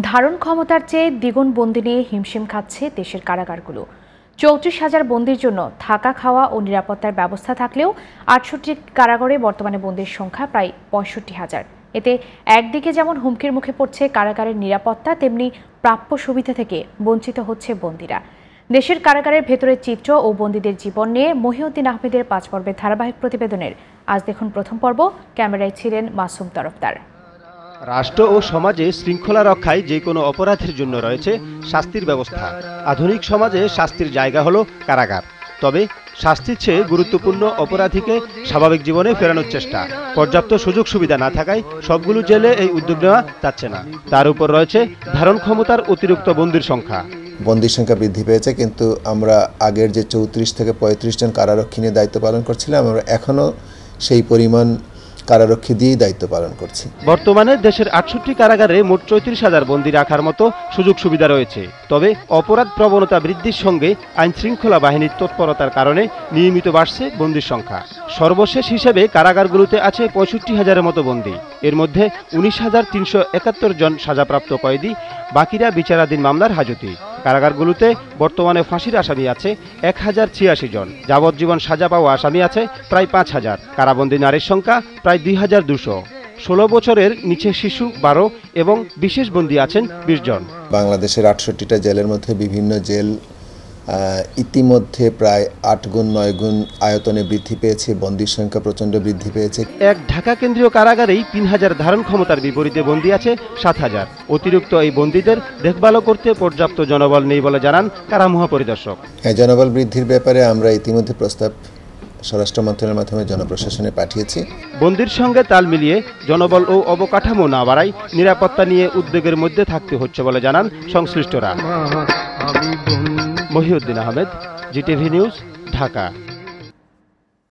ধারণ ক্ষমতার চেয়ে দ্বিগুণ বন্দি নিয়ে হিমশিম খাচ্ছে দেশের কারাগারগুলো। ৩৪,০০০ বন্দির জন্য থাকা, খাওয়া ও নিরাপত্তার ব্যবস্থা থাকলেও ৬৮ কারাগারে বর্তমানে বন্দির সংখ্যা প্রায় ৬৫,০০০। এতে একদিকে যেমন হুমকির মুখে পড়ছে কারাগারের নিরাপত্তা, তেমনি প্রাপ্য সুবিধা থেকে বঞ্চিত হচ্ছে বন্দিরা। দেশের কারাগারের ভেতরের চিত্র ও বন্দীদের জীবন নিয়ে মহিউদ্দিন আহমেদের ৫ পর্বের ধারাবাহিক প্রতিবেদনের আজ দেখুন প্রথম পর্ব। ক্যামেরায় ছিলেন মাসুম তরফদার। রাষ্ট্র ও সমাজে শৃঙ্খলা রক্ষায় যে কোনো অপরাধের জন্য রয়েছে শাস্তির ব্যবস্থা। আধুনিক সমাজে শাস্তির জায়গা হলো কারাগার। তবে শাস্তির চেয়ে গুরুত্বপূর্ণ অপরাধীকে স্বাভাবিক জীবনে ফেরানোর চেষ্টা। পর্যাপ্ত সুযোগ সুবিধা না থাকায় সবগুলো জেলে এই উদ্যোগ নেওয়া যাচ্ছে না। তার উপর রয়েছে ধারণ ক্ষমতার অতিরিক্ত বন্দির সংখ্যা। বন্দির সংখ্যা বৃদ্ধি পেয়েছে, কিন্তু আমরা আগের যে ৩৪ থেকে ৩৫ জন কারারক্ষী নিয়ে দায়িত্ব পালন করছিলাম, আমরা এখনও সেই পরিমাণ কারারক্ষী দিয়েই দায়িত্ব পালন করছি। বর্তমানে দেশের ৬৮ কারাগারে মোট ৩৪,০০০ বন্দী রাখার মতো সুযোগ সুবিধা রয়েছে। তবে অপরাধ প্রবণতা বৃদ্ধির সঙ্গে আইন শৃঙ্খলা বাহিনীর তৎপরতার কারণে নিয়মিত বাড়ছে বন্দির সংখ্যা। সর্বশেষ হিসেবে কারাগারগুলোতে আছে ৬৫,০০০-এর মতো বন্দী। এর মধ্যে ১৯,৩৭১ জন সাজাপ্রাপ্ত কয়েদি, বাকিরা বিচারাধীন মামলার হাজতি। কারাগারগুলোতে বর্তমানে ফাঁসির আসামি আছে ১,০৮৬ জন। যাবজ্জীবন সাজা পাওয়া আসামি আছে প্রায় ৫,০০০। কারাবন্দী নারীর সংখ্যা প্রায় ২,২০০। ১৬ বছরের নিচে শিশু ১২ এবং বিশেষ বন্দী আছেন ২০ জন। বাংলাদেশের ৬৮টা জেলের মধ্যে বিভিন্ন জেল ইতিমধ্যে প্রায় ৮ গুণ ৯ গুণ আয়তনে বৃদ্ধি পেয়েছে, বন্দির সংখ্যা প্রচণ্ড বৃদ্ধি পেয়েছে। এক ঢাকা কেন্দ্রীয় কারাগারেই ৩,০০০ ধারণ ক্ষমতার বিপরীতে বন্দী আছে ৭,০০০। অতিরিক্ত এই বন্দীদের দেখভাল করতে পর্যাপ্ত জনবল নেই বলে জানান কারা মহাপরিদর্শক। জনবল বৃদ্ধির ব্যাপারে আমরা ইতিমধ্যে প্রস্তাব স্বরাষ্ট্র মন্ত্রণালয়ের মাধ্যমে জনপ্রশাসনে পাঠিয়েছি। বন্দির সঙ্গে তাল মিলিয়ে জনবল ও অবকাঠামো না বাড়ায় নিরাপত্তা নিয়ে উদ্বেগের মধ্যে থাকতে হচ্ছে বলে জানান সংশ্লিষ্টরা। Mohiuddin Ahmed, GTV news, Dhaka.